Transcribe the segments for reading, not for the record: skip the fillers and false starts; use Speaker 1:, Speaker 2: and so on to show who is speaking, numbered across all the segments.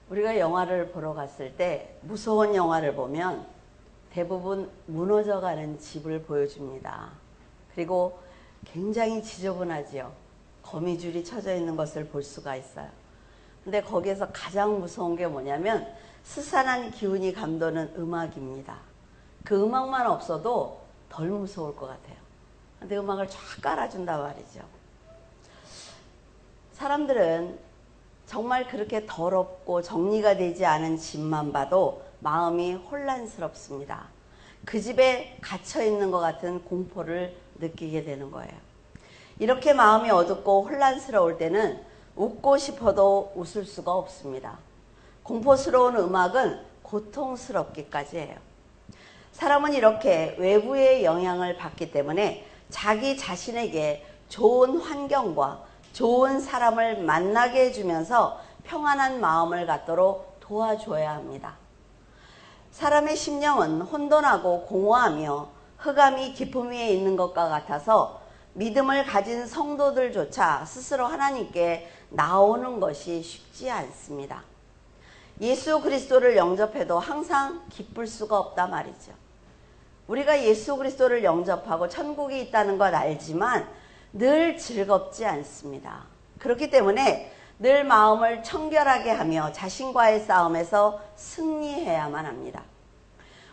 Speaker 1: 우리가 영화를 보러 갔을 때 무서운 영화를 보면 대부분 무너져가는 집을 보여줍니다. 그리고 굉장히 지저분하지요. 거미줄이 쳐져 있는 것을 볼 수가 있어요. 근데 거기에서 가장 무서운 게 뭐냐면 스산한 기운이 감도는 음악입니다. 그 음악만 없어도 덜 무서울 것 같아요. 근데 음악을 쫙 깔아준단 말이죠. 사람들은 정말 그렇게 더럽고 정리가 되지 않은 집만 봐도 마음이 혼란스럽습니다. 그 집에 갇혀 있는 것 같은 공포를 느끼게 되는 거예요. 이렇게 마음이 어둡고 혼란스러울 때는 웃고 싶어도 웃을 수가 없습니다. 공포스러운 음악은 고통스럽기까지 해요. 사람은 이렇게 외부의 영향을 받기 때문에 자기 자신에게 좋은 환경과 좋은 사람을 만나게 해주면서 평안한 마음을 갖도록 도와줘야 합니다. 사람의 심령은 혼돈하고 공허하며 흑암이 깊음 위에 있는 것과 같아서 믿음을 가진 성도들조차 스스로 하나님께 나오는 것이 쉽지 않습니다. 예수 그리스도를 영접해도 항상 기쁠 수가 없단 말이죠. 우리가 예수 그리스도를 영접하고 천국이 있다는 걸 알지만 늘 즐겁지 않습니다. 그렇기 때문에 늘 마음을 청결하게 하며 자신과의 싸움에서 승리해야만 합니다.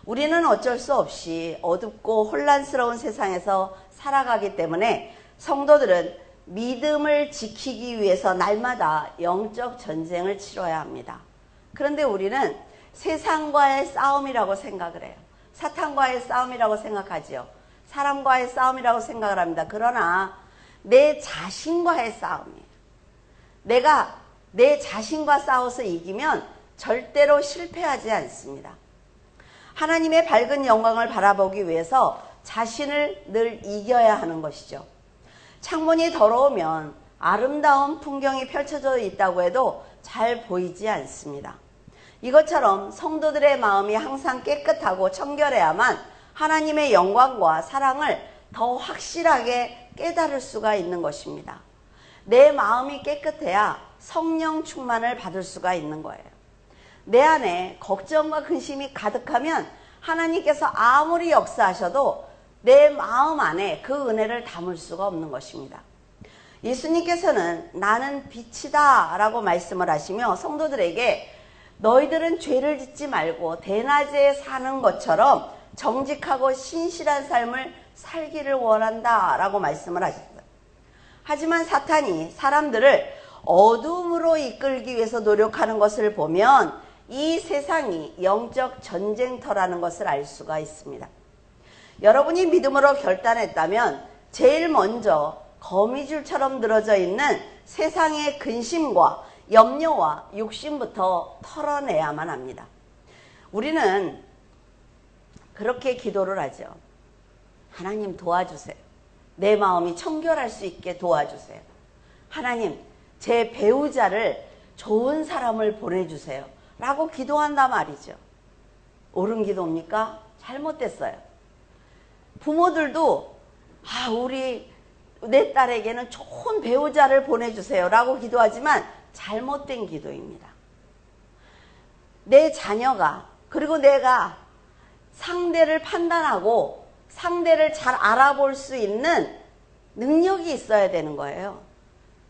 Speaker 1: 우리는 어쩔 수 없이 어둡고 혼란스러운 세상에서 살아가기 때문에 성도들은 믿음을 지키기 위해서 날마다 영적 전쟁을 치러야 합니다. 그런데 우리는 세상과의 싸움이라고 생각을 해요. 사탄과의 싸움이라고 생각하지요. 사람과의 싸움이라고 생각을 합니다. 그러나 내 자신과의 싸움이에요. 내가 내 자신과 싸워서 이기면 절대로 실패하지 않습니다. 하나님의 밝은 영광을 바라보기 위해서 자신을 늘 이겨야 하는 것이죠. 창문이 더러우면 아름다운 풍경이 펼쳐져 있다고 해도 잘 보이지 않습니다. 이것처럼 성도들의 마음이 항상 깨끗하고 청결해야만 하나님의 영광과 사랑을 더 확실하게 깨달을 수가 있는 것입니다. 내 마음이 깨끗해야 성령 충만을 받을 수가 있는 거예요. 내 안에 걱정과 근심이 가득하면 하나님께서 아무리 역사하셔도 내 마음 안에 그 은혜를 담을 수가 없는 것입니다. 예수님께서는 나는 빛이다 라고 말씀을 하시며 성도들에게 너희들은 죄를 짓지 말고 대낮에 사는 것처럼 정직하고 신실한 삶을 살기를 원한다 라고 말씀을 하셨어요. 하지만 사탄이 사람들을 어둠으로 이끌기 위해서 노력하는 것을 보면 이 세상이 영적 전쟁터라는 것을 알 수가 있습니다. 여러분이 믿음으로 결단했다면 제일 먼저 거미줄처럼 늘어져 있는 세상의 근심과 염려와 욕심부터 털어내야만 합니다. 우리는 그렇게 기도를 하죠. 하나님 도와주세요. 내 마음이 청결할 수 있게 도와주세요. 하나님, 제 배우자를 좋은 사람을 보내주세요. 라고 기도한단 말이죠. 옳은 기도입니까? 잘못됐어요. 부모들도 내 딸에게는 좋은 배우자를 보내주세요. 라고 기도하지만 잘못된 기도입니다. 내 자녀가 그리고 내가 상대를 판단하고 상대를 잘 알아볼 수 있는 능력이 있어야 되는 거예요.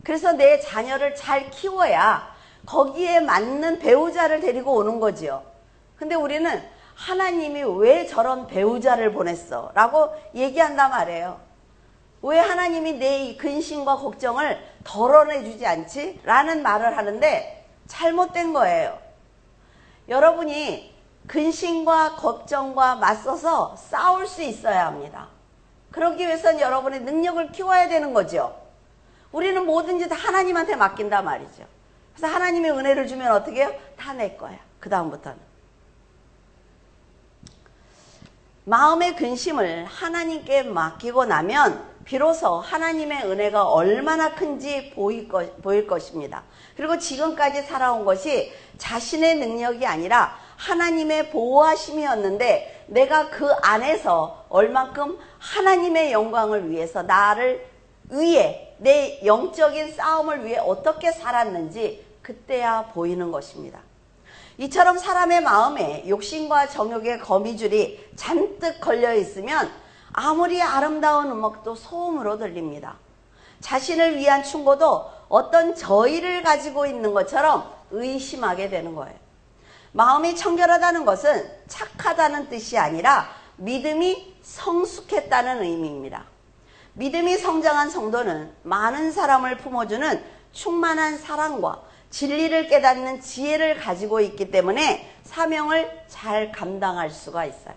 Speaker 1: 그래서 내 자녀를 잘 키워야 거기에 맞는 배우자를 데리고 오는 거지요. 근데 우리는 하나님이 왜 저런 배우자를 보냈어? 라고 얘기한단 말이에요. 왜 하나님이 내 근심과 걱정을 덜어내주지 않지? 라는 말을 하는데 잘못된 거예요. 여러분이 근심과 걱정과 맞서서 싸울 수 있어야 합니다. 그러기 위해서는 여러분의 능력을 키워야 되는 거죠. 우리는 뭐든지 다 하나님한테 맡긴단 말이죠. 그래서 하나님의 은혜를 주면 어떻게 해요? 다 내 거야. 그 다음부터는. 마음의 근심을 하나님께 맡기고 나면 비로소 하나님의 은혜가 얼마나 큰지 보일 것입니다. 그리고 지금까지 살아온 것이 자신의 능력이 아니라 하나님의 보호하심이었는데 내가 그 안에서 얼만큼 하나님의 영광을 위해서 나를 위해 내 영적인 싸움을 위해 어떻게 살았는지 그때야 보이는 것입니다. 이처럼 사람의 마음에 욕심과 정욕의 거미줄이 잔뜩 걸려 있으면 아무리 아름다운 음악도 소음으로 들립니다. 자신을 위한 충고도 어떤 저의를 가지고 있는 것처럼 의심하게 되는 거예요. 마음이 청결하다는 것은 착하다는 뜻이 아니라 믿음이 성숙했다는 의미입니다. 믿음이 성장한 성도는 많은 사람을 품어주는 충만한 사랑과 진리를 깨닫는 지혜를 가지고 있기 때문에 사명을 잘 감당할 수가 있어요.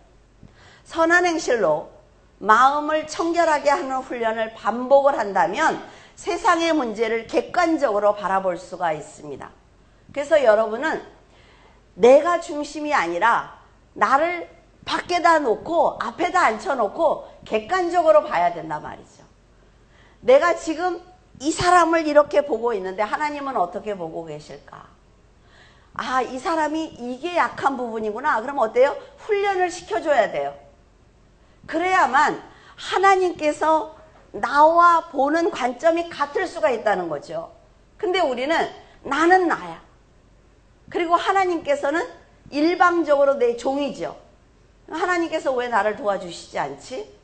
Speaker 1: 선한 행실로 마음을 청결하게 하는 훈련을 반복을 한다면 세상의 문제를 객관적으로 바라볼 수가 있습니다. 그래서 여러분은 내가 중심이 아니라 나를 밖에다 놓고 앞에다 앉혀놓고 객관적으로 봐야 된단 말이죠. 내가 지금 이 사람을 이렇게 보고 있는데 하나님은 어떻게 보고 계실까? 아, 이 사람이 이게 약한 부분이구나. 그럼 어때요? 훈련을 시켜줘야 돼요. 그래야만 하나님께서 나와 보는 관점이 같을 수가 있다는 거죠. 근데 우리는 나는 나야. 그리고 하나님께서는 일방적으로 내 종이죠. 하나님께서 왜 나를 도와주시지 않지?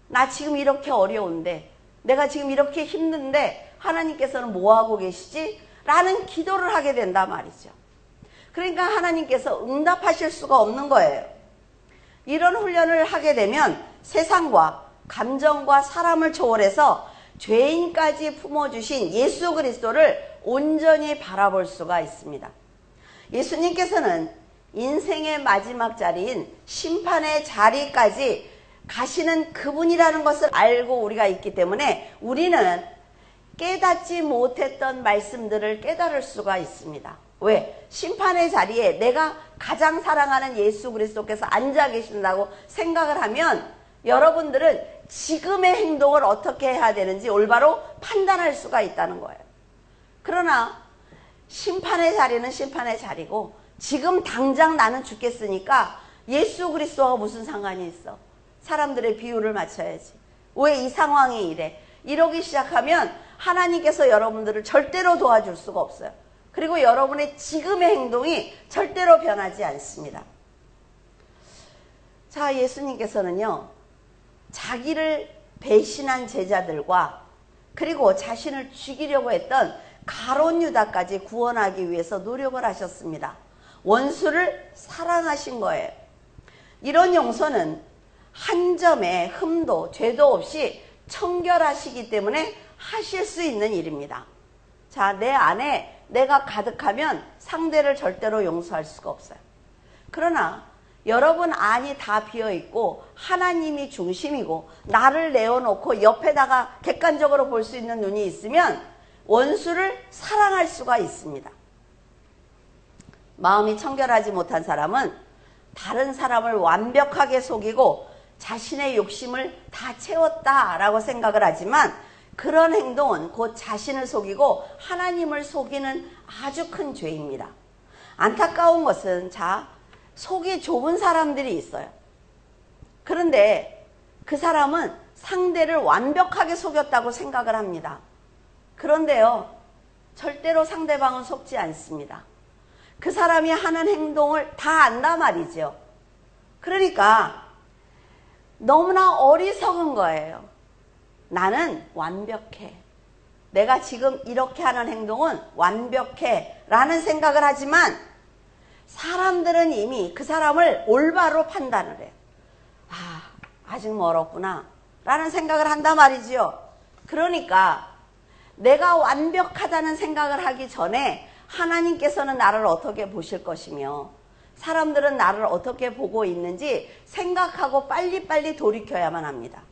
Speaker 1: 나 지금 이렇게 어려운데, 내가 지금 이렇게 힘든데 하나님께서는 뭐하고 계시지? 라는 기도를 하게 된단 말이죠. 그러니까 하나님께서 응답하실 수가 없는 거예요. 이런 훈련을 하게 되면 세상과 감정과 사람을 초월해서 죄인까지 품어주신 예수 그리스도를 온전히 바라볼 수가 있습니다. 예수님께서는 인생의 마지막 자리인 심판의 자리까지 가시는 그분이라는 것을 알고 우리가 있기 때문에 우리는 깨닫지 못했던 말씀들을 깨달을 수가 있습니다. 왜? 심판의 자리에 내가 가장 사랑하는 예수 그리스도께서 앉아 계신다고 생각을 하면 여러분들은 지금의 행동을 어떻게 해야 되는지 올바로 판단할 수가 있다는 거예요. 그러나 심판의 자리는 심판의 자리고 지금 당장 나는 죽겠으니까 예수 그리스도와 무슨 상관이 있어? 사람들의 비유를 맞춰야지. 왜 이 상황이 이래? 이러기 시작하면 하나님께서 여러분들을 절대로 도와줄 수가 없어요. 그리고 여러분의 지금의 행동이 절대로 변하지 않습니다. 자, 예수님께서는요, 자기를 배신한 제자들과 그리고 자신을 죽이려고 했던 가룟 유다까지 구원하기 위해서 노력을 하셨습니다. 원수를 사랑하신 거예요. 이런 용서는 한 점의 흠도 죄도 없이 청결하시기 때문에 하실 수 있는 일입니다. 자, 내 안에 내가 가득하면 상대를 절대로 용서할 수가 없어요. 그러나 여러분 안이 다 비어있고 하나님이 중심이고 나를 내어놓고 옆에다가 객관적으로 볼 수 있는 눈이 있으면 원수를 사랑할 수가 있습니다. 마음이 청결하지 못한 사람은 다른 사람을 완벽하게 속이고 자신의 욕심을 다 채웠다라고 생각을 하지만 그런 행동은 곧 자신을 속이고 하나님을 속이는 아주 큰 죄입니다. 안타까운 것은 속이 좁은 사람들이 있어요. 그런데 그 사람은 상대를 완벽하게 속였다고 생각을 합니다. 그런데요, 절대로 상대방은 속지 않습니다. 그 사람이 하는 행동을 다 안단 말이죠. 그러니까 너무나 어리석은 거예요. 나는 완벽해. 내가 지금 이렇게 하는 행동은 완벽해 라는 생각을 하지만 사람들은 이미 그 사람을 올바로 판단을 해요. 아직 멀었구나 라는 생각을 한단 말이지요. 그러니까 내가 완벽하다는 생각을 하기 전에 하나님께서는 나를 어떻게 보실 것이며 사람들은 나를 어떻게 보고 있는지 생각하고 빨리빨리 돌이켜야만 합니다.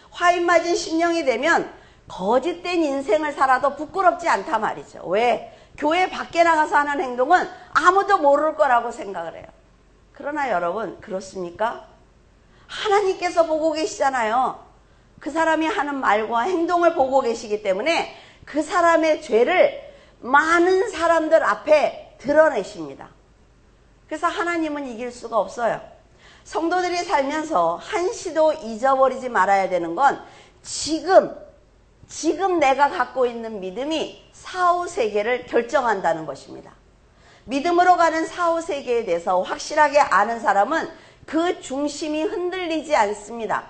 Speaker 1: 화인 맞은 심령이 되면 거짓된 인생을 살아도 부끄럽지 않단 말이죠. 왜? 교회 밖에 나가서 하는 행동은 아무도 모를 거라고 생각을 해요. 그러나 여러분, 그렇습니까? 하나님께서 보고 계시잖아요. 그 사람이 하는 말과 행동을 보고 계시기 때문에 그 사람의 죄를 많은 사람들 앞에 드러내십니다. 그래서 하나님은 이길 수가 없어요. 성도들이 살면서 한시도 잊어버리지 말아야 되는 건 지금 내가 갖고 있는 믿음이 사후 세계를 결정한다는 것입니다. 믿음으로 가는 사후세계에 대해서 확실하게 아는 사람은 그 중심이 흔들리지 않습니다.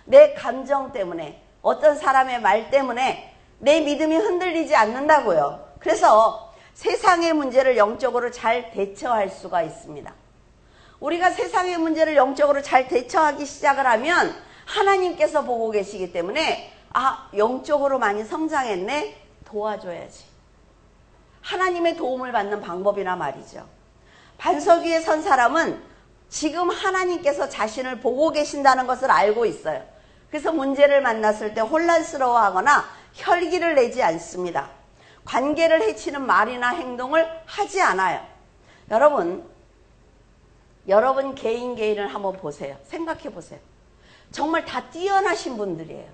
Speaker 1: 내 감정 때문에, 어떤 사람의 말 때문에 내 믿음이 흔들리지 않는다고요. 그래서 세상의 문제를 영적으로 잘 대처할 수가 있습니다. 우리가 세상의 문제를 영적으로 잘 대처하기 시작을 하면 하나님께서 보고 계시기 때문에 영적으로 많이 성장했네, 도와줘야지. 하나님의 도움을 받는 방법이나 말이죠. 반석 위에 선 사람은 지금 하나님께서 자신을 보고 계신다는 것을 알고 있어요. 그래서 문제를 만났을 때 혼란스러워하거나 혈기를 내지 않습니다. 관계를 해치는 말이나 행동을 하지 않아요. 여러분 개인을 한번 보세요. 생각해 보세요. 정말 다 뛰어나신 분들이에요.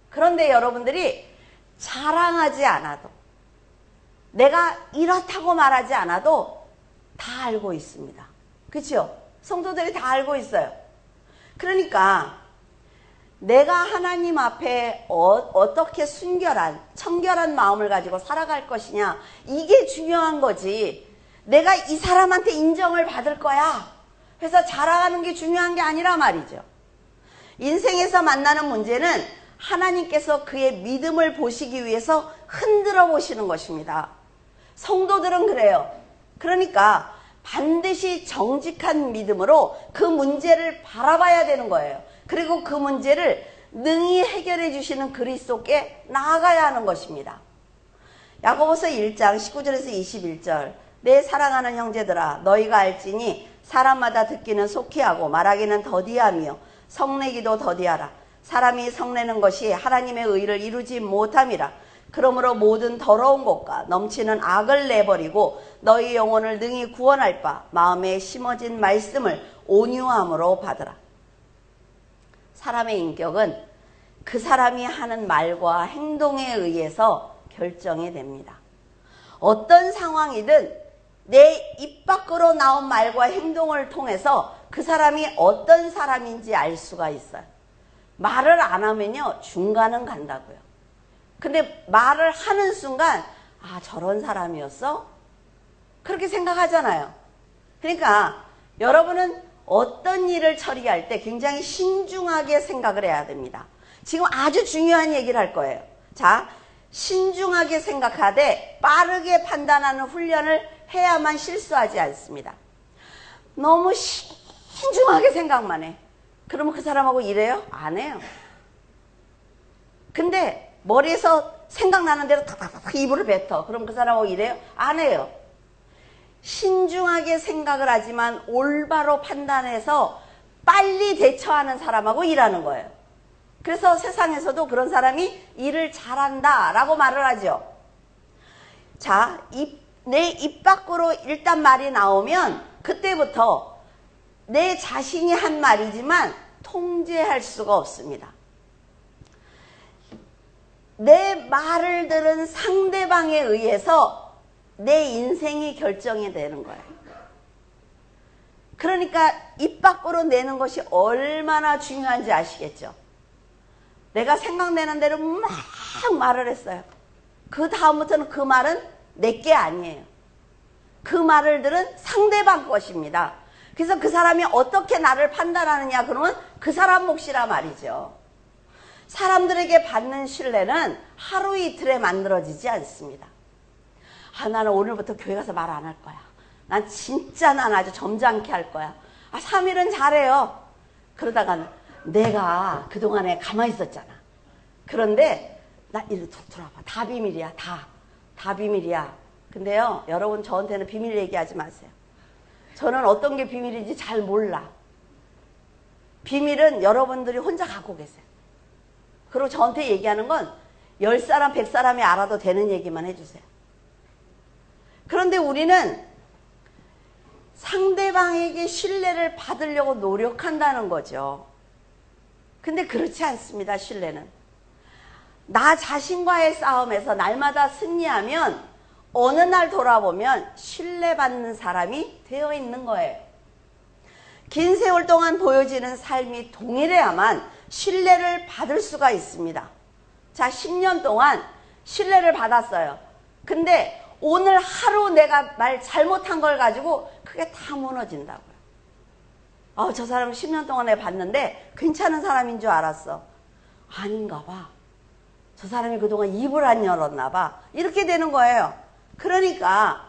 Speaker 1: 그런데 여러분들이 자랑하지 않아도, 내가 이렇다고 말하지 않아도 다 알고 있습니다. 그렇죠? 성도들이 다 알고 있어요. 그러니까 내가 하나님 앞에 어떻게 청결한 마음을 가지고 살아갈 것이냐, 이게 중요한 거지. 내가 이 사람한테 인정을 받을 거야 그래서 자랑하는 게 중요한 게 아니라 말이죠. 인생에서 만나는 문제는 하나님께서 그의 믿음을 보시기 위해서 흔들어 보시는 것입니다. 성도들은 그래요. 그러니까 반드시 정직한 믿음으로 그 문제를 바라봐야 되는 거예요. 그리고 그 문제를 능히 해결해 주시는 그리스도께 나아가야 하는 것입니다. 야고보서 1장 19절에서 21절, 내 사랑하는 형제들아, 너희가 알지니 사람마다 듣기는 속히 하고 말하기는 더디하며 성내기도 더디하라. 사람이 성내는 것이 하나님의 의를 이루지 못함이라. 그러므로 모든 더러운 것과 넘치는 악을 내버리고 너희 영혼을 능히 구원할 바 마음에 심어진 말씀을 온유함으로 받으라. 사람의 인격은 그 사람이 하는 말과 행동에 의해서 결정이 됩니다. 어떤 상황이든 내 입 밖으로 나온 말과 행동을 통해서 그 사람이 어떤 사람인지 알 수가 있어요. 말을 안 하면요, 중간은 간다고요. 근데 말을 하는 순간 저런 사람이었어? 그렇게 생각하잖아요. 그러니까 여러분은 어떤 일을 처리할 때 굉장히 신중하게 생각을 해야 됩니다. 지금 아주 중요한 얘기를 할 거예요. 자, 신중하게 생각하되 빠르게 판단하는 훈련을 해야만 실수하지 않습니다. 너무 신중하게 생각만 해. 그러면 그 사람하고 일해요? 안 해요. 근데 머리에서 생각나는 대로 탁탁탁 입으로 뱉어. 그럼 그 사람하고 일해요? 안 해요. 신중하게 생각을 하지만 올바로 판단해서 빨리 대처하는 사람하고 일하는 거예요. 그래서 세상에서도 그런 사람이 일을 잘한다 라고 말을 하죠. 자, 내 입 밖으로 일단 말이 나오면 그때부터 내 자신이 한 말이지만 통제할 수가 없습니다. 내 말을 들은 상대방에 의해서 내 인생이 결정이 되는 거예요. 그러니까 입 밖으로 내는 것이 얼마나 중요한지 아시겠죠? 내가 생각나는 대로 막 말을 했어요. 그 다음부터는 그 말은 내 게 아니에요. 그 말을 들은 상대방 것입니다. 그래서 그 사람이 어떻게 나를 판단하느냐 그러면 그 사람 몫이라 말이죠. 사람들에게 받는 신뢰는 하루 이틀에 만들어지지 않습니다. 나는 오늘부터 교회 가서 말 안 할 거야. 난 아주 점잖게 할 거야. 3일은 잘해요. 그러다가 내가 그동안에 가만히 있었잖아. 그런데 나 이리 들어와봐. 다 비밀이야. 다 비밀이야. 근데요, 여러분 저한테는 비밀 얘기하지 마세요. 저는 어떤 게 비밀인지 잘 몰라. 비밀은 여러분들이 혼자 갖고 계세요. 그리고 저한테 얘기하는 건 10사람, 100사람이 알아도 되는 얘기만 해주세요. 그런데 우리는 상대방에게 신뢰를 받으려고 노력한다는 거죠. 근데 그렇지 않습니다. 신뢰는. 나 자신과의 싸움에서 날마다 승리하면 어느 날 돌아보면 신뢰받는 사람이 되어 있는 거예요. 긴 세월 동안 보여지는 삶이 동일해야만 신뢰를 받을 수가 있습니다. 자, 10년 동안 신뢰를 받았어요. 근데 오늘 하루 내가 말 잘못한 걸 가지고 그게 다 무너진다고요. 저 사람 10년 동안에 봤는데 괜찮은 사람인 줄 알았어. 아닌가 봐. 저 사람이 그동안 입을 안 열었나 봐. 이렇게 되는 거예요. 그러니까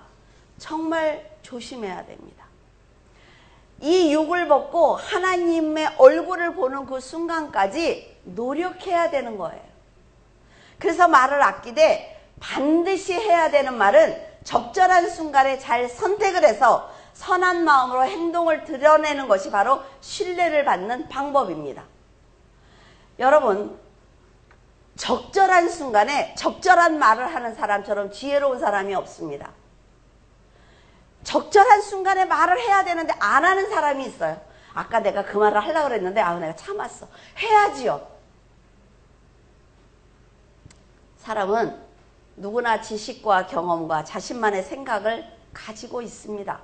Speaker 1: 정말 조심해야 됩니다. 이 육을 벗고 하나님의 얼굴을 보는 그 순간까지 노력해야 되는 거예요. 그래서 말을 아끼되 반드시 해야 되는 말은 적절한 순간에 잘 선택을 해서 선한 마음으로 행동을 드러내는 것이 바로 신뢰를 받는 방법입니다. 여러분, 적절한 순간에 적절한 말을 하는 사람처럼 지혜로운 사람이 없습니다. 적절한 순간에 말을 해야 되는데 안 하는 사람이 있어요. 아까 내가 그 말을 하려고 그랬는데 내가 참았어. 해야지요. 사람은 누구나 지식과 경험과 자신만의 생각을 가지고 있습니다.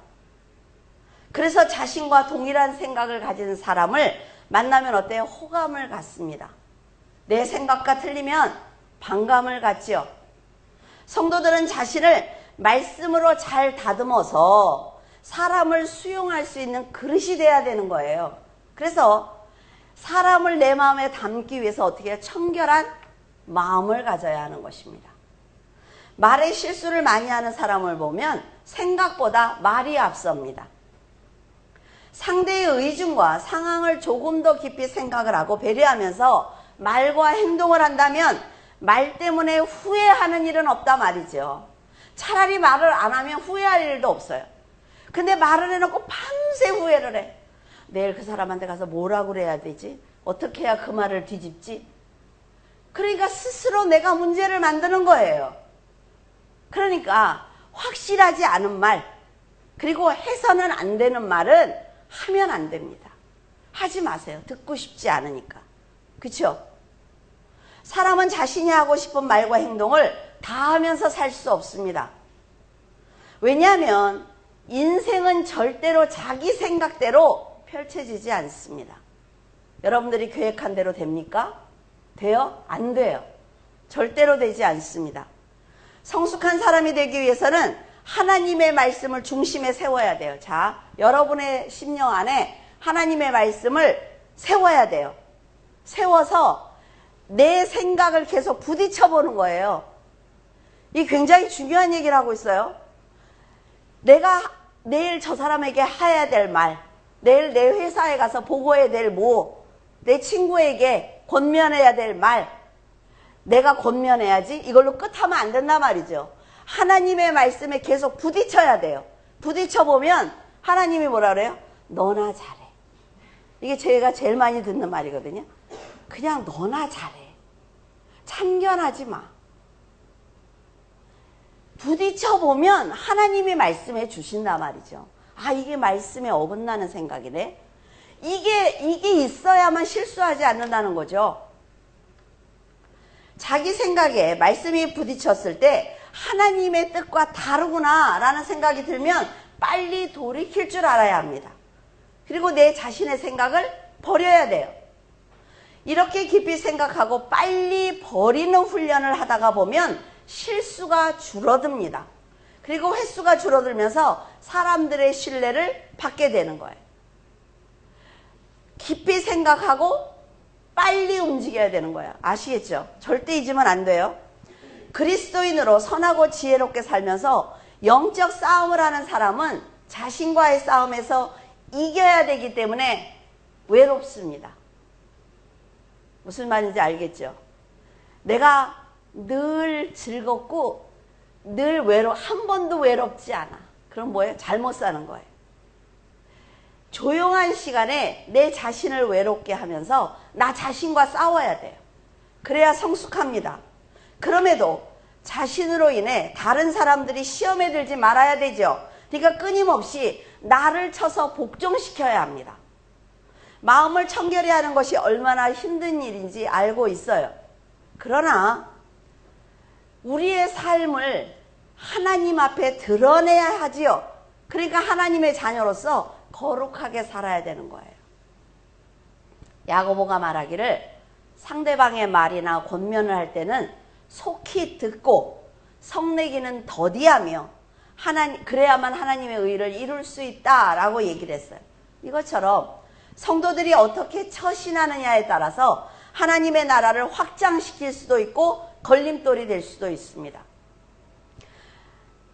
Speaker 1: 그래서 자신과 동일한 생각을 가진 사람을 만나면 어때요? 호감을 갖습니다. 내 생각과 틀리면 반감을 갖지요. 성도들은 자신을 말씀으로 잘 다듬어서 사람을 수용할 수 있는 그릇이 돼야 되는 거예요. 그래서 사람을 내 마음에 담기 위해서 어떻게 해요? 청결한 마음을 가져야 하는 것입니다. 말에 실수를 많이 하는 사람을 보면 생각보다 말이 앞섭니다. 상대의 의중과 상황을 조금 더 깊이 생각을 하고 배려하면서 말과 행동을 한다면 말 때문에 후회하는 일은 없다 말이죠. 차라리 말을 안 하면 후회할 일도 없어요. 근데 말을 해놓고 밤새 후회를 해. 내일 그 사람한테 가서 뭐라고 그래야 되지? 어떻게 해야 그 말을 뒤집지? 그러니까 스스로 내가 문제를 만드는 거예요. 그러니까 확실하지 않은 말, 그리고 해서는 안 되는 말은 하면 안 됩니다. 하지 마세요. 듣고 싶지 않으니까. 그렇죠? 사람은 자신이 하고 싶은 말과 행동을 다 하면서 살 수 없습니다. 왜냐하면 인생은 절대로 자기 생각대로 펼쳐지지 않습니다. 여러분들이 계획한 대로 됩니까? 돼요? 안 돼요. 절대로 되지 않습니다. 성숙한 사람이 되기 위해서는 하나님의 말씀을 중심에 세워야 돼요. 자, 여러분의 심령 안에 하나님의 말씀을 세워야 돼요. 세워서 내 생각을 계속 부딪혀 보는 거예요. 이 굉장히 중요한 얘기를 하고 있어요. 내가 내일 저 사람에게 해야 될 말, 내일 내 회사에 가서 보고해야 될 뭐, 내 친구에게 권면해야 될 말, 내가 권면해야지 이걸로 끝하면 안 된단 말이죠. 하나님의 말씀에 계속 부딪혀야 돼요. 부딪혀보면 하나님이 뭐라 그래요? 너나 잘해. 이게 제가 제일 많이 듣는 말이거든요. 그냥 너나 잘해. 참견하지 마. 부딪혀보면 하나님이 말씀해 주신단 말이죠. 아, 이게 말씀에 어긋나는 생각이네. 이게 있어야만 실수하지 않는다는 거죠. 자기 생각에 말씀이 부딪혔을 때 하나님의 뜻과 다르구나 라는 생각이 들면 빨리 돌이킬 줄 알아야 합니다. 그리고 내 자신의 생각을 버려야 돼요. 이렇게 깊이 생각하고 빨리 버리는 훈련을 하다가 보면 실수가 줄어듭니다. 그리고 횟수가 줄어들면서 사람들의 신뢰를 받게 되는 거예요. 깊이 생각하고 빨리 움직여야 되는 거예요. 아시겠죠? 절대 잊으면 안 돼요. 그리스도인으로 선하고 지혜롭게 살면서 영적 싸움을 하는 사람은 자신과의 싸움에서 이겨야 되기 때문에 외롭습니다. 무슨 말인지 알겠죠? 내가 늘 즐겁고 늘 한 번도 외롭지 않아. 그럼 뭐예요? 잘못 사는 거예요. 조용한 시간에 내 자신을 외롭게 하면서 나 자신과 싸워야 돼요. 그래야 성숙합니다. 그럼에도 자신으로 인해 다른 사람들이 시험에 들지 말아야 되죠. 그러니까 끊임없이 나를 쳐서 복종시켜야 합니다. 마음을 청결히 하는 것이 얼마나 힘든 일인지 알고 있어요. 그러나 우리의 삶을 하나님 앞에 드러내야 하지요. 그러니까 하나님의 자녀로서 거룩하게 살아야 되는 거예요. 야고보가 말하기를 상대방의 말이나 권면을 할 때는 속히 듣고 성내기는 더디하며 그래야만 하나님의 의를 이룰 수 있다라고 얘기를 했어요. 이것처럼 성도들이 어떻게 처신하느냐에 따라서 하나님의 나라를 확장시킬 수도 있고 걸림돌이 될 수도 있습니다.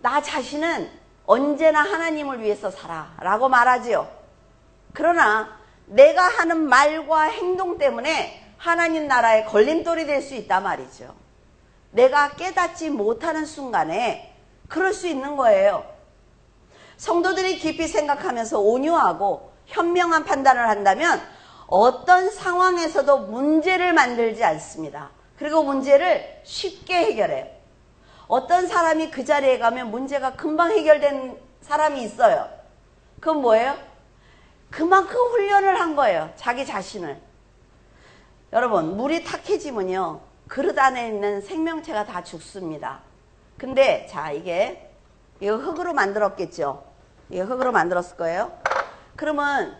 Speaker 1: 나 자신은 언제나 하나님을 위해서 살아 라고 말하지요. 그러나 내가 하는 말과 행동 때문에 하나님 나라에 걸림돌이 될 수 있단 말이죠. 내가 깨닫지 못하는 순간에 그럴 수 있는 거예요. 성도들이 깊이 생각하면서 온유하고 현명한 판단을 한다면 어떤 상황에서도 문제를 만들지 않습니다. 그리고 문제를 쉽게 해결해요. 어떤 사람이 그 자리에 가면 문제가 금방 해결된 사람이 있어요. 그건 뭐예요? 그만큼 훈련을 한 거예요. 자기 자신을. 여러분, 물이 탁해지면요, 그릇 안에 있는 생명체가 다 죽습니다. 근데 자, 이거 흙으로 만들었겠죠. 이게 흙으로 만들었을 거예요. 그러면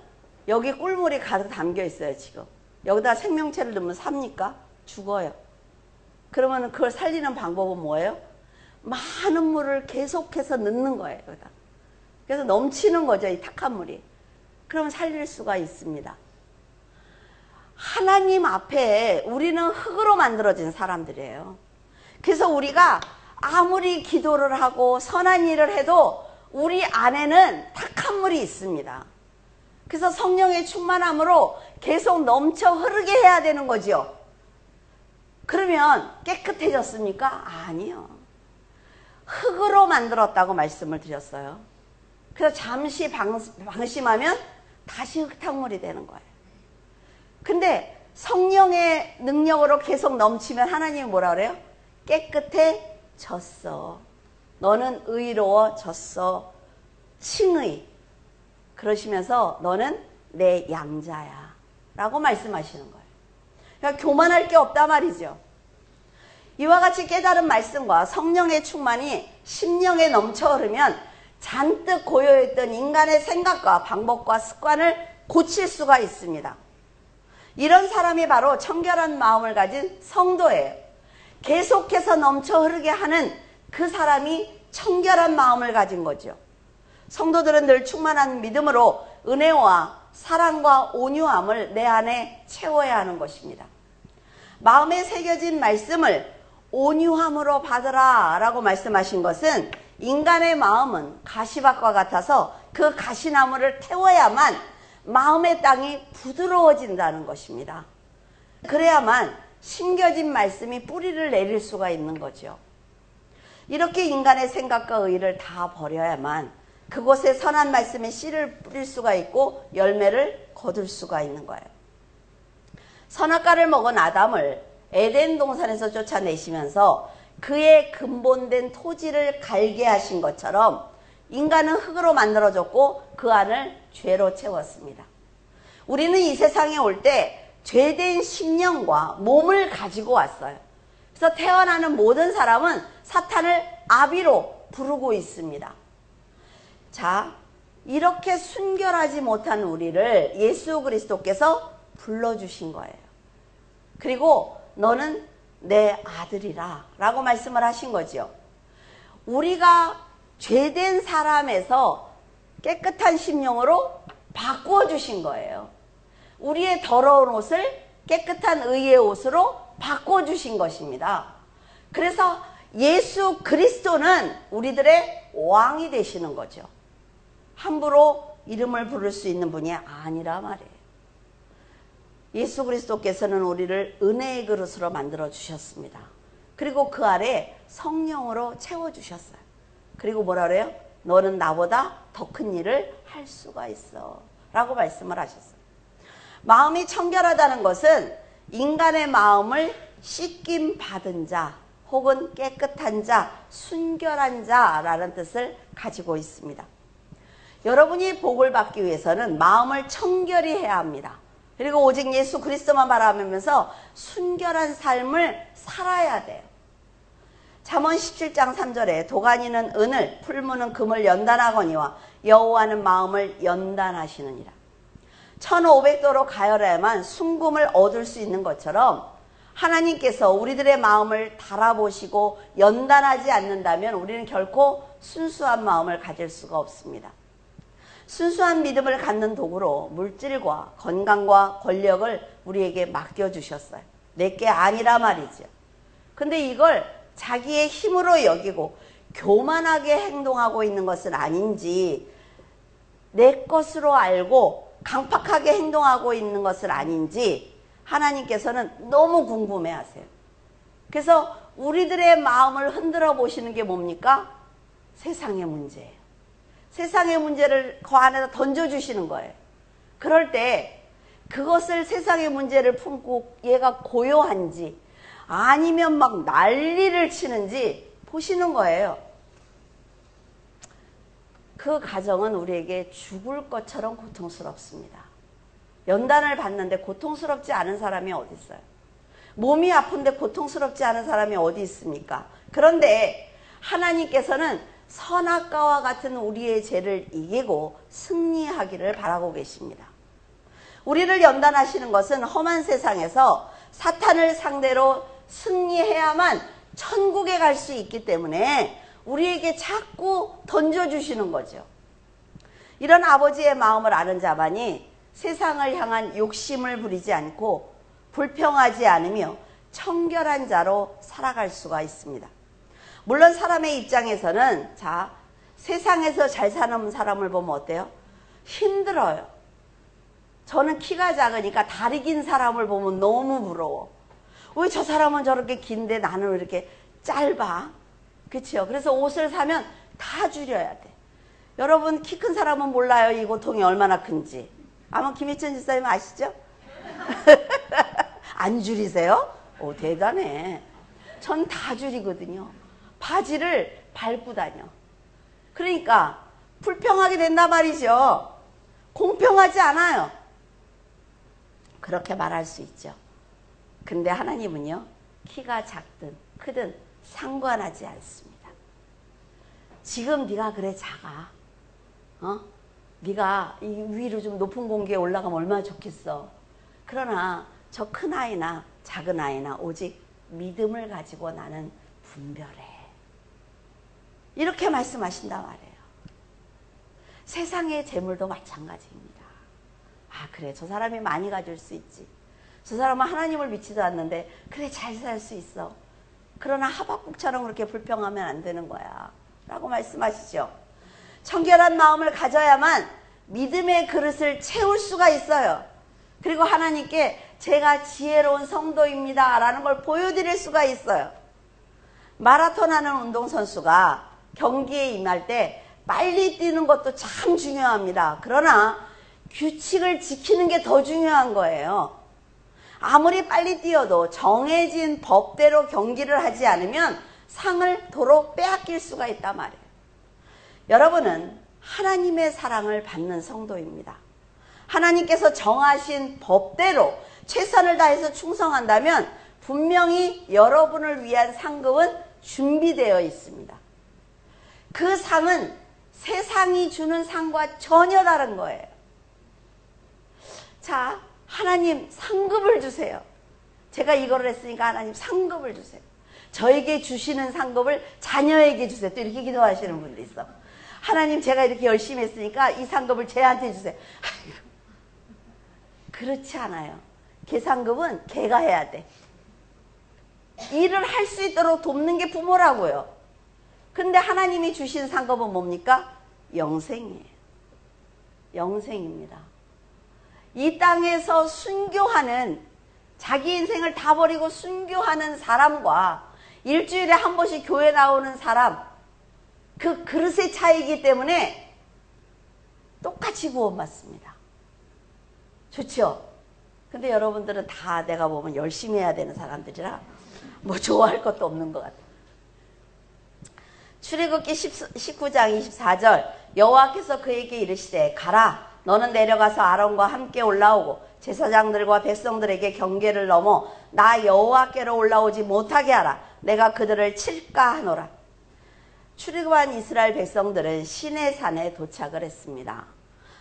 Speaker 1: 여기 꿀물이 가득 담겨 있어요. 지금 여기다 생명체를 넣으면 삽니까? 죽어요. 그러면 그걸 살리는 방법은 뭐예요? 많은 물을 계속해서 넣는 거예요. 여기다. 그래서 넘치는 거죠, 이 탁한 물이. 그러면 살릴 수가 있습니다. 하나님 앞에 우리는 흙으로 만들어진 사람들이에요. 그래서 우리가 아무리 기도를 하고 선한 일을 해도 우리 안에는 탁한 물이 있습니다. 그래서 성령의 충만함으로 계속 넘쳐 흐르게 해야 되는 거죠. 그러면 깨끗해졌습니까? 아니요. 흙으로 만들었다고 말씀을 드렸어요. 그래서 잠시 방심하면 다시 흙탕물이 되는 거예요. 근데 성령의 능력으로 계속 넘치면 하나님이 뭐라 그래요? 깨끗해졌어. 너는 의로워졌어. 칭의. 그러시면서 너는 내 양자야 라고 말씀하시는 거예요. 그러니까 교만할 게 없단 말이죠. 이와 같이 깨달은 말씀과 성령의 충만이 심령에 넘쳐 흐르면 잔뜩 고여있던 인간의 생각과 방법과 습관을 고칠 수가 있습니다. 이런 사람이 바로 청결한 마음을 가진 성도예요. 계속해서 넘쳐 흐르게 하는 그 사람이 청결한 마음을 가진 거죠. 성도들은 늘 충만한 믿음으로 은혜와 사랑과 온유함을 내 안에 채워야 하는 것입니다. 마음에 새겨진 말씀을 온유함으로 받으라 라고 말씀하신 것은 인간의 마음은 가시밭과 같아서 그 가시나무를 태워야만 마음의 땅이 부드러워진다는 것입니다. 그래야만 심겨진 말씀이 뿌리를 내릴 수가 있는 거죠. 이렇게 인간의 생각과 의를 다 버려야만 그곳에 선한 말씀의 씨를 뿌릴 수가 있고 열매를 거둘 수가 있는 거예요. 선악과를 먹은 아담을 에덴 동산에서 쫓아내시면서 그의 근본된 토지를 갈게 하신 것처럼 인간은 흙으로 만들어졌고 그 안을 죄로 채웠습니다. 우리는 이 세상에 올 때 죄된 심령과 몸을 가지고 왔어요. 그래서 태어나는 모든 사람은 사탄을 아비로 부르고 있습니다. 자, 이렇게 순결하지 못한 우리를 예수 그리스도께서 불러주신 거예요. 그리고 너는 내 아들이라 라고 말씀을 하신 거죠. 우리가 죄된 사람에서 깨끗한 심령으로 바꾸어 주신 거예요. 우리의 더러운 옷을 깨끗한 의의 옷으로 바꾸어 주신 것입니다. 그래서 예수 그리스도는 우리들의 왕이 되시는 거죠. 함부로 이름을 부를 수 있는 분이 아니라 말이에요. 예수 그리스도께서는 우리를 은혜의 그릇으로 만들어 주셨습니다. 그리고 그 아래 성령으로 채워 주셨어요. 그리고 뭐라 그래요? 너는 나보다 더 큰 일을 할 수가 있어 라고 말씀을 하셨어요. 마음이 청결하다는 것은 인간의 마음을 씻김 받은 자 혹은 깨끗한 자, 순결한 자라는 뜻을 가지고 있습니다. 여러분이 복을 받기 위해서는 마음을 청결히 해야 합니다. 그리고 오직 예수 그리스도만 바라보면서 순결한 삶을 살아야 돼요. 잠언 17장 3절에 도가니는 은을, 풀무는 금을 연단하거니와 여호와는 마음을 연단하시느니라. 1500도로 가열해야만 순금을 얻을 수 있는 것처럼 하나님께서 우리들의 마음을 달아보시고 연단하지 않는다면 우리는 결코 순수한 마음을 가질 수가 없습니다. 순수한 믿음을 갖는 도구로 물질과 건강과 권력을 우리에게 맡겨주셨어요. 내게 아니라 말이죠. 근데 이걸 자기의 힘으로 여기고 교만하게 행동하고 있는 것은 아닌지, 내 것으로 알고 강팍하게 행동하고 있는 것은 아닌지 하나님께서는 너무 궁금해하세요. 그래서 우리들의 마음을 흔들어 보시는 게 뭡니까? 세상의 문제예요. 세상의 문제를 그 안에다 던져주시는 거예요. 그럴 때 그것을, 세상의 문제를 품고 얘가 고요한지 아니면 막 난리를 치는지 보시는 거예요. 그 가정은 우리에게 죽을 것처럼 고통스럽습니다. 연단을 받는데 고통스럽지 않은 사람이 어디 있어요? 몸이 아픈데 고통스럽지 않은 사람이 어디 있습니까? 그런데 하나님께서는 선악과와 같은 우리의 죄를 이기고 승리하기를 바라고 계십니다. 우리를 연단하시는 것은 험한 세상에서 사탄을 상대로 승리해야만 천국에 갈 수 있기 때문에 우리에게 자꾸 던져주시는 거죠. 이런 아버지의 마음을 아는 자만이 세상을 향한 욕심을 부리지 않고 불평하지 않으며 청결한 자로 살아갈 수가 있습니다. 물론 사람의 입장에서는 세상에서 잘 사는 사람을 보면 어때요? 힘들어요. 저는 키가 작으니까 다리 긴 사람을 보면 너무 부러워. 왜 저 사람은 저렇게 긴데 나는 왜 이렇게 짧아? 그렇죠? 그래서 옷을 사면 다 줄여야 돼. 여러분, 키 큰 사람은 몰라요. 이 고통이 얼마나 큰지. 아마 김희천 집사님 아시죠? 안 줄이세요? 오, 대단해. 전 다 줄이거든요. 바지를 밟고 다녀. 그러니까 불평하게 된단 말이죠. 공평하지 않아요. 그렇게 말할 수 있죠. 근데 하나님은요, 키가 작든 크든 상관하지 않습니다. 지금 네가 그래 작아. 네가 이 위로 좀 높은 공기에 올라가면 얼마나 좋겠어. 그러나 저 큰 아이나 작은 아이나 오직 믿음을 가지고 나는 분별해. 이렇게 말씀하신단 말이에요. 세상의 재물도 마찬가지입니다. 아, 그래, 저 사람이 많이 가질 수 있지. 저 사람은 하나님을 믿지도 않는데 그래, 잘 살 수 있어. 그러나 하박국처럼 그렇게 불평하면 안 되는 거야 라고 말씀하시죠. 청결한 마음을 가져야만 믿음의 그릇을 채울 수가 있어요. 그리고 하나님께 제가 지혜로운 성도입니다 라는 걸 보여드릴 수가 있어요. 마라톤 하는 운동선수가 경기에 임할 때 빨리 뛰는 것도 참 중요합니다. 그러나 규칙을 지키는 게 더 중요한 거예요. 아무리 빨리 뛰어도 정해진 법대로 경기를 하지 않으면 상을 도로 빼앗길 수가 있단 말이에요. 여러분은 하나님의 사랑을 받는 성도입니다. 하나님께서 정하신 법대로 최선을 다해서 충성한다면 분명히 여러분을 위한 상급은 준비되어 있습니다. 그 상은 세상이 주는 상과 전혀 다른 거예요. 자, 하나님 상급을 주세요. 제가 이거를 했으니까 하나님 상급을 주세요. 저에게 주시는 상급을 자녀에게 주세요. 또 이렇게 기도하시는 분도 있어. 하나님, 제가 이렇게 열심히 했으니까 이 상급을 쟤한테 주세요. 그렇지 않아요. 걔 상급은 걔가 해야 돼. 일을 할 수 있도록 돕는 게 부모라고요. 근데 하나님이 주신 상급은 뭡니까? 영생이에요. 영생입니다. 이 땅에서 순교하는, 자기 인생을 다 버리고 순교하는 사람과 일주일에 한 번씩 교회 나오는 사람, 그 그릇의 차이이기 때문에 똑같이 구원받습니다. 좋죠? 근데 여러분들은 다 내가 보면 열심히 해야 되는 사람들이라 뭐 좋아할 것도 없는 것 같아요. 출애굽기 19장 24절, 여호와께서 그에게 이르시되 가라, 너는 내려가서 아론과 함께 올라오고 제사장들과 백성들에게 경계를 넘어 나 여호와께로 올라오지 못하게 하라. 내가 그들을 칠까 하노라. 출애굽한 이스라엘 백성들은 시내산에 도착을 했습니다.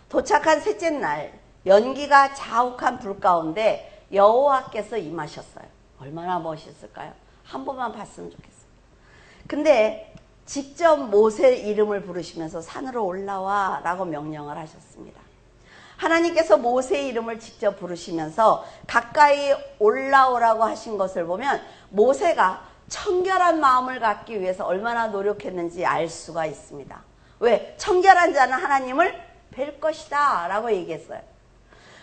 Speaker 1: 도착한 셋째 날, 연기가 자욱한 불 가운데 여호와께서 임하셨어요. 얼마나 멋있을까요? 한 번만 봤으면 좋겠어요. 근데 직접 모세 이름을 부르시면서 산으로 올라와 라고 명령을 하셨습니다. 하나님께서 모세의 이름을 직접 부르시면서 가까이 올라오라고 하신 것을 보면 모세가 청결한 마음을 갖기 위해서 얼마나 노력했는지 알 수가 있습니다. 왜? 청결한 자는 하나님을 뵐 것이다 라고 얘기했어요.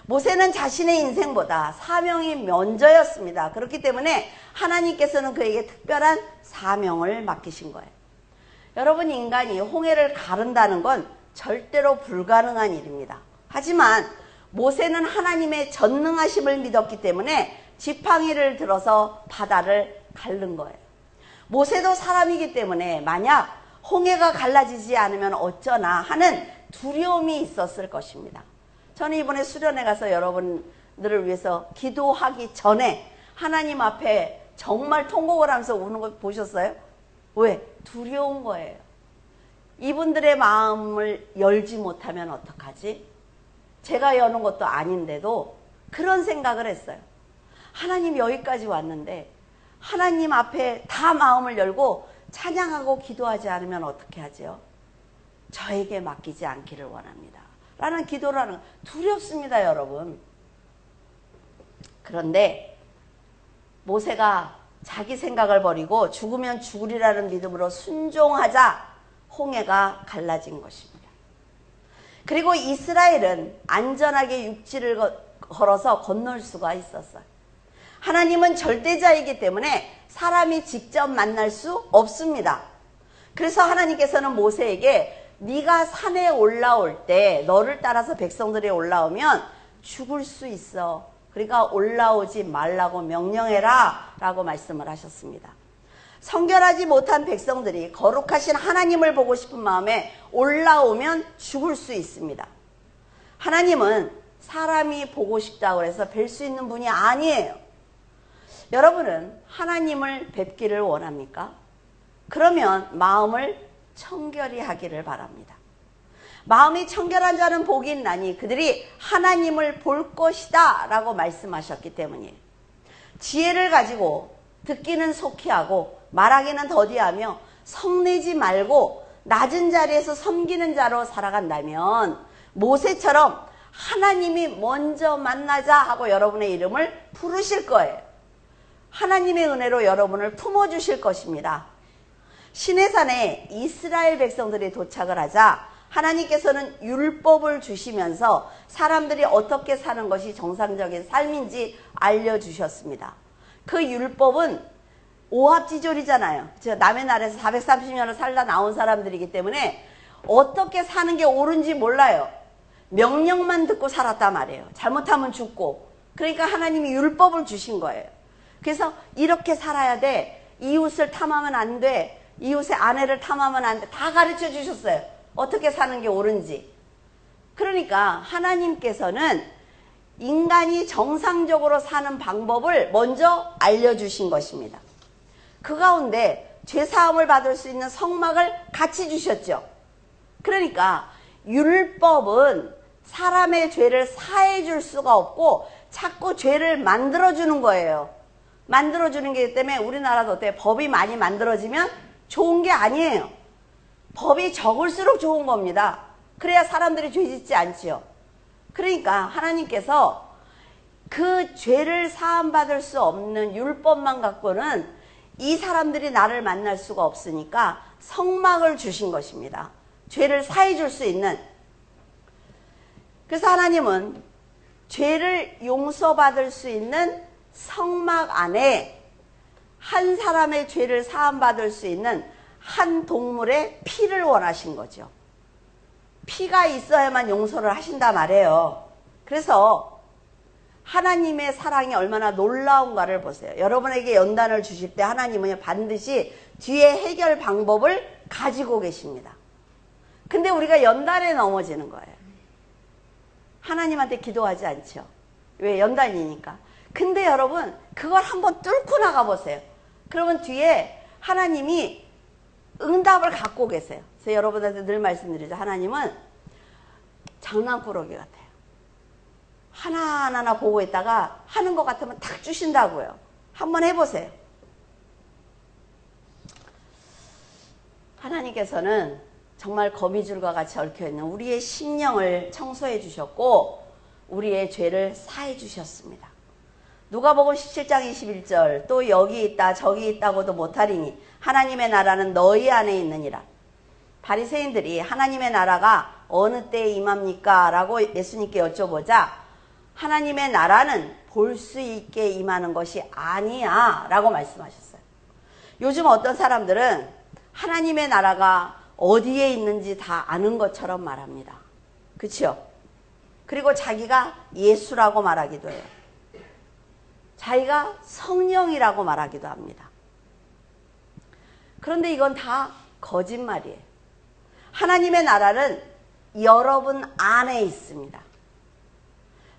Speaker 1: 모세는 자신의 인생보다 사명이 먼저였습니다. 그렇기 때문에 하나님께서는 그에게 특별한 사명을 맡기신 거예요. 여러분, 인간이 홍해를 가른다는 건 절대로 불가능한 일입니다. 하지만 모세는 하나님의 전능하심을 믿었기 때문에 지팡이를 들어서 바다를 가른 거예요. 모세도 사람이기 때문에 만약 홍해가 갈라지지 않으면 어쩌나 하는 두려움이 있었을 것입니다. 저는 이번에 수련회 가서 여러분들을 위해서 기도하기 전에 하나님 앞에 정말 통곡을 하면서 우는 거 보셨어요? 왜? 두려운 거예요. 이분들의 마음을 열지 못하면 어떡하지? 제가 여는 것도 아닌데도 그런 생각을 했어요. 하나님 여기까지 왔는데 하나님 앞에 다 마음을 열고 찬양하고 기도하지 않으면 어떻게 하죠? 저에게 맡기지 않기를 원합니다. 라는 기도를 하는 거. 두렵습니다, 여러분. 그런데 모세가 자기 생각을 버리고 죽으면 죽으리라는 믿음으로 순종하자 홍해가 갈라진 것입니다. 그리고 이스라엘은 안전하게 육지를 걸어서 건널 수가 있었어요. 하나님은 절대자이기 때문에 사람이 직접 만날 수 없습니다. 그래서 하나님께서는 모세에게 네가 산에 올라올 때 너를 따라서 백성들이 올라오면 죽을 수 있어. 그러니까 올라오지 말라고 명령해라 라고 말씀을 하셨습니다. 성결하지 못한 백성들이 거룩하신 하나님을 보고 싶은 마음에 올라오면 죽을 수 있습니다. 하나님은 사람이 보고 싶다고 해서 뵐 수 있는 분이 아니에요. 여러분은 하나님을 뵙기를 원합니까? 그러면 마음을 청결히 하기를 바랍니다. 마음이 청결한 자는 복이 있나니 그들이 하나님을 볼 것이다 라고 말씀하셨기 때문이에요. 지혜를 가지고 듣기는 속히 하고 말하기는 더디하며 성내지 말고 낮은 자리에서 섬기는 자로 살아간다면 모세처럼 하나님이 먼저 만나자 하고 여러분의 이름을 부르실 거예요. 하나님의 은혜로 여러분을 품어주실 것입니다. 시내산에 이스라엘 백성들이 도착을 하자 하나님께서는 율법을 주시면서 사람들이 어떻게 사는 것이 정상적인 삶인지 알려주셨습니다. 그 율법은 오합지졸이잖아요. 남의 나라에서 430년을 살다 나온 사람들이기 때문에 어떻게 사는 게 옳은지 몰라요. 명령만 듣고 살았단 말이에요. 잘못하면 죽고. 그러니까 하나님이 율법을 주신 거예요. 그래서 이렇게 살아야 돼. 이웃을 탐하면 안 돼. 이웃의 아내를 탐하면 안 돼. 다 가르쳐 주셨어요. 어떻게 사는 게 옳은지. 그러니까 하나님께서는 인간이 정상적으로 사는 방법을 먼저 알려주신 것입니다. 그 가운데 죄사함을 받을 수 있는 성막을 같이 주셨죠. 그러니까 율법은 사람의 죄를 사해 줄 수가 없고 자꾸 죄를 만들어주는 거예요. 만들어주는 게 때문에 우리나라도 어때요? 법이 많이 만들어지면 좋은 게 아니에요. 법이 적을수록 좋은 겁니다. 그래야 사람들이 죄 짓지 않지요. 그러니까 하나님께서 그 죄를 사함받을 수 없는 율법만 갖고는 이 사람들이 나를 만날 수가 없으니까 성막을 주신 것입니다. 죄를 사해 줄 수 있는. 그래서 하나님은 죄를 용서받을 수 있는 성막 안에 한 사람의 죄를 사함받을 수 있는 한 동물의 피를 원하신 거죠. 피가 있어야만 용서를 하신단 말이에요. 그래서 하나님의 사랑이 얼마나 놀라운가를 보세요. 여러분에게 연단을 주실 때 하나님은 반드시 뒤에 해결 방법을 가지고 계십니다. 근데 우리가 연단에 넘어지는 거예요. 하나님한테 기도하지 않죠. 왜? 연단이니까. 근데 여러분 그걸 한번 뚫고 나가보세요. 그러면 뒤에 하나님이 응답을 갖고 계세요. 그래서 여러분한테 늘 말씀드리죠. 하나님은 장난꾸러기 같아요. 하나하나 보고 있다가 하는 것 같으면 탁 주신다고요. 한번 해보세요. 하나님께서는 정말 거미줄과 같이 얽혀있는 우리의 심령을 청소해 주셨고 우리의 죄를 사해 주셨습니다. 누가복음 17장 21절 또 여기 있다 저기 있다고도 못하리니 하나님의 나라는 너희 안에 있느니라. 바리새인들이 하나님의 나라가 어느 때에 임합니까? 라고 예수님께 여쭤보자 하나님의 나라는 볼 수 있게 임하는 것이 아니야 라고 말씀하셨어요. 요즘 어떤 사람들은 하나님의 나라가 어디에 있는지 다 아는 것처럼 말합니다. 그렇죠? 그리고 자기가 예수라고 말하기도 해요. 자기가 성령이라고 말하기도 합니다. 그런데 이건 다 거짓말이에요. 하나님의 나라는 여러분 안에 있습니다.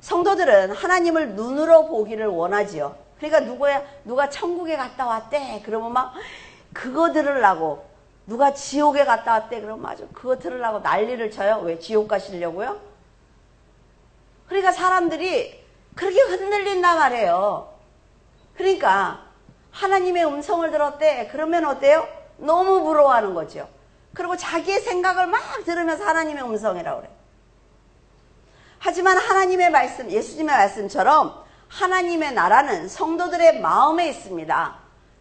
Speaker 1: 성도들은 하나님을 눈으로 보기를 원하지요. 그러니까 누가 천국에 갔다 왔대. 그러면 막 그거 들으려고. 누가 지옥에 갔다 왔대. 그러면 맞아. 그거 들으려고 난리를 쳐요. 왜? 지옥 가시려고요? 그러니까 사람들이 그렇게 흔들린단 말이에요. 그러니까 하나님의 음성을 들었대. 그러면 어때요? 너무 부러워하는 거죠. 그리고 자기의 생각을 막 들으면서 하나님의 음성이라고 그래요. 하지만 하나님의 말씀, 예수님의 말씀처럼 하나님의 나라는 성도들의 마음에 있습니다.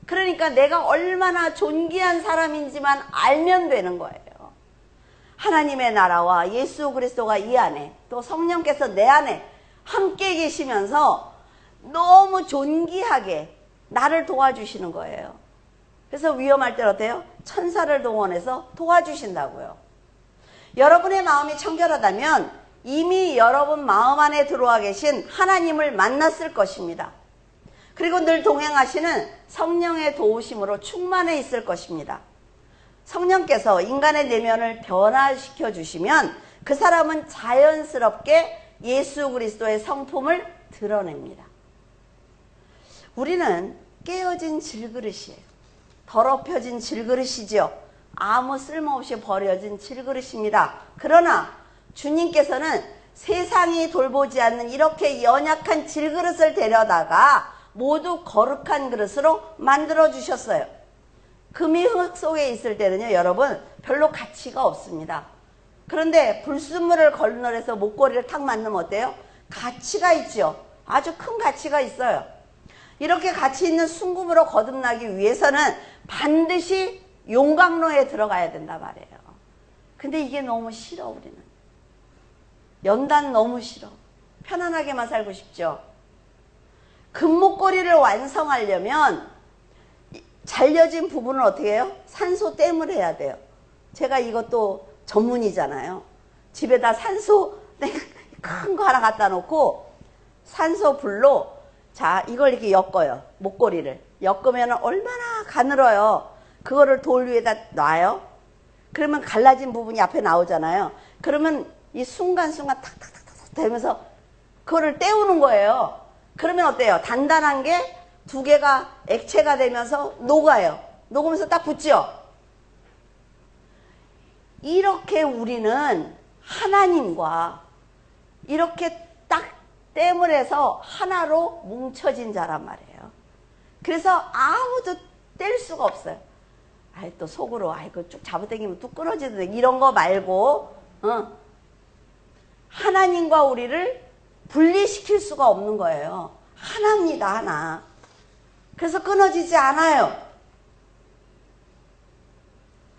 Speaker 1: 그러니까 내가 얼마나 존귀한 사람인지만 알면 되는 거예요. 하나님의 나라와 예수 그리스도가 이 안에 또 성령께서 내 안에 함께 계시면서 너무 존귀하게 나를 도와주시는 거예요. 그래서 위험할 때 어때요? 천사를 동원해서 도와주신다고요. 여러분의 마음이 청결하다면 이미 여러분 마음 안에 들어와 계신 하나님을 만났을 것입니다. 그리고 늘 동행하시는 성령의 도우심으로 충만해 있을 것입니다. 성령께서 인간의 내면을 변화시켜 주시면 그 사람은 자연스럽게 예수 그리스도의 성품을 드러냅니다. 우리는 깨어진 질그릇이에요. 더럽혀진 질그릇이지요. 아무 쓸모없이 버려진 질그릇입니다. 그러나 주님께서는 세상이 돌보지 않는 이렇게 연약한 질그릇을 데려다가 모두 거룩한 그릇으로 만들어 주셨어요. 금이 흙 속에 있을 때는요, 여러분 별로 가치가 없습니다. 그런데 불순물을 건널해서 목걸이를 탁 만들면 어때요? 가치가 있죠. 아주 큰 가치가 있어요. 이렇게 가치 있는 순금으로 거듭나기 위해서는 반드시 용광로에 들어가야 된단 말이에요. 근데 이게 너무 싫어. 우리는 연단 너무 싫어. 편안하게만 살고 싶죠. 금목걸이를 완성하려면 잘려진 부분을 어떻게 해요? 산소댐을 해야 돼요. 제가 이것도 전문이잖아요. 집에다 산소 큰 거 하나 갖다 놓고 산소 불로 자 이걸 이렇게 엮어요. 목걸이를 엮으면 얼마나 가늘어요. 그거를 돌 위에다 놔요. 그러면 갈라진 부분이 앞에 나오잖아요. 그러면 이 순간순간 탁탁탁탁 되면서 그거를 떼우는 거예요. 그러면 어때요? 단단한 게 두 개가 액체가 되면서 녹아요. 녹으면서 딱 붙죠? 이렇게 우리는 하나님과 이렇게 딱 땜을 해서 하나로 뭉쳐진 자란 말이에요. 그래서 아무도 뗄 수가 없어요. 아이 또 속으로 아이고 쭉 잡아당기면 뚝 끊어지던데 이런 거 말고 하나님과 우리를 분리시킬 수가 없는 거예요. 하나입니다. 하나. 그래서 끊어지지 않아요.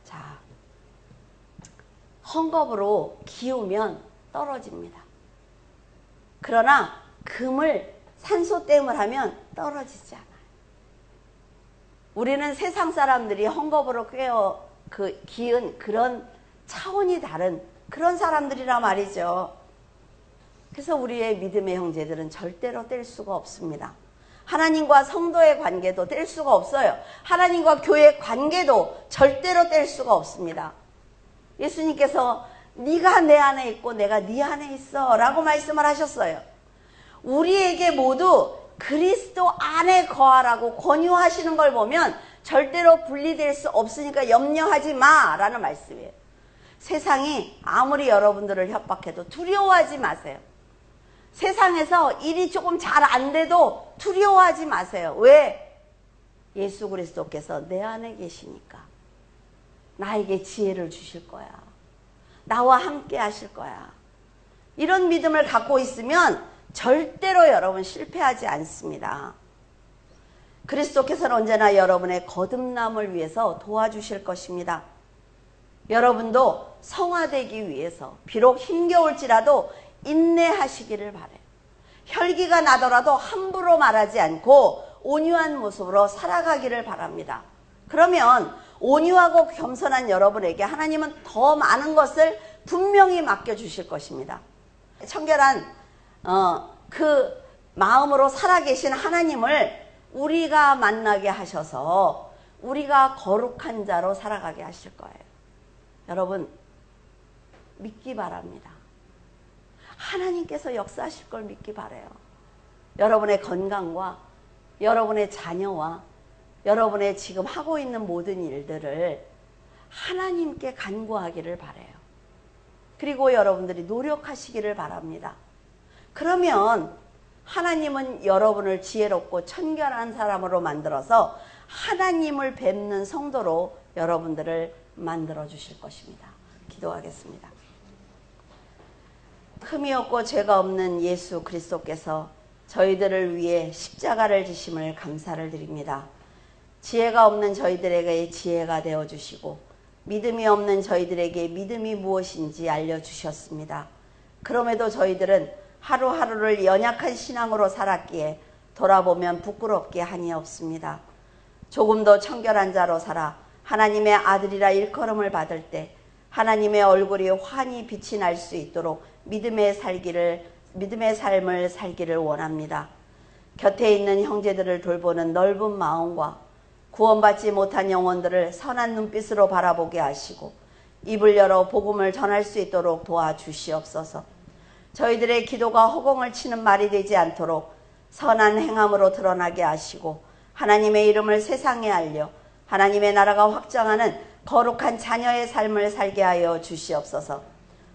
Speaker 1: 자, 헝겊으로 기우면 떨어집니다. 그러나 금을 산소댐을 하면 떨어지지 않아요. 우리는 세상 사람들이 헝겊으로 기은 그런 차원이 다른 그런 사람들이라 말이죠. 그래서 우리의 믿음의 형제들은 절대로 뗄 수가 없습니다. 하나님과 성도의 관계도 뗄 수가 없어요. 하나님과 교회의 관계도 절대로 뗄 수가 없습니다. 예수님께서 네가 내 안에 있고 내가 네 안에 있어 라고 말씀을 하셨어요. 우리에게 모두 그리스도 안에 거하라고 권유하시는 걸 보면 절대로 분리될 수 없으니까 염려하지 마 라는 말씀이에요. 세상이 아무리 여러분들을 협박해도 두려워하지 마세요. 세상에서 일이 조금 잘 안 돼도 두려워하지 마세요. 왜? 예수 그리스도께서 내 안에 계시니까. 나에게 지혜를 주실 거야. 나와 함께 하실 거야. 이런 믿음을 갖고 있으면 절대로 여러분 실패하지 않습니다. 그리스도께서는 언제나 여러분의 거듭남을 위해서 도와주실 것입니다. 여러분도 성화되기 위해서 비록 힘겨울지라도 인내하시기를 바라요. 혈기가 나더라도 함부로 말하지 않고 온유한 모습으로 살아가기를 바랍니다. 그러면 온유하고 겸손한 여러분에게 하나님은 더 많은 것을 분명히 맡겨주실 것입니다. 청결한 그 마음으로 살아계신 하나님을 우리가 만나게 하셔서 우리가 거룩한 자로 살아가게 하실 거예요. 여러분 믿기 바랍니다. 하나님께서 역사하실 걸 믿기 바라요. 여러분의 건강과 여러분의 자녀와 여러분의 지금 하고 있는 모든 일들을 하나님께 간구하기를 바라요. 그리고 여러분들이 노력하시기를 바랍니다. 그러면 하나님은 여러분을 지혜롭고 청결한 사람으로 만들어서 하나님을 뵙는 성도로 여러분들을 만들어 주실 것입니다. 기도하겠습니다. 흠이 없고 죄가 없는 예수 그리스도께서 저희들을 위해 십자가를 지심을 감사를 드립니다. 지혜가 없는 저희들에게 지혜가 되어주시고 믿음이 없는 저희들에게 믿음이 무엇인지 알려주셨습니다. 그럼에도 저희들은 하루하루를 연약한 신앙으로 살았기에 돌아보면 부끄럽게 한이 없습니다. 조금 더 청결한 자로 살아 하나님의 아들이라 일컬음을 받을 때 하나님의 얼굴이 환히 빛이 날 수 있도록 믿음의 삶을 살기를 원합니다. 곁에 있는 형제들을 돌보는 넓은 마음과 구원받지 못한 영혼들을 선한 눈빛으로 바라보게 하시고 입을 열어 복음을 전할 수 있도록 도와주시옵소서. 저희들의 기도가 허공을 치는 말이 되지 않도록 선한 행함으로 드러나게 하시고 하나님의 이름을 세상에 알려 하나님의 나라가 확장하는 거룩한 자녀의 삶을 살게 하여 주시옵소서.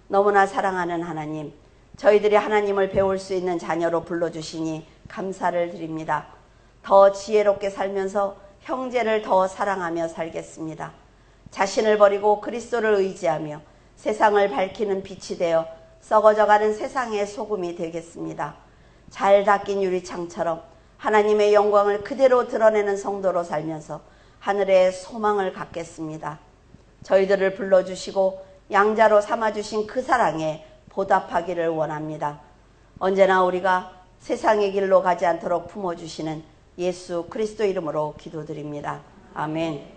Speaker 1: 너무나 사랑하는 하나님, 저희들이 하나님을 배울 수 있는 자녀로 불러주시니 감사를 드립니다. 더 지혜롭게 살면서 형제를 더 사랑하며 살겠습니다. 자신을 버리고 그리스도를 의지하며 세상을 밝히는 빛이 되어 썩어져가는 세상의 소금이 되겠습니다. 잘 닦인 유리창처럼 하나님의 영광을 그대로 드러내는 성도로 살면서 하늘의 소망을 갖겠습니다. 저희들을 불러주시고 양자로 삼아주신 그 사랑에 보답하기를 원합니다. 언제나 우리가 세상의 길로 가지 않도록 품어주시는 예수 그리스도 이름으로 기도드립니다. 아멘.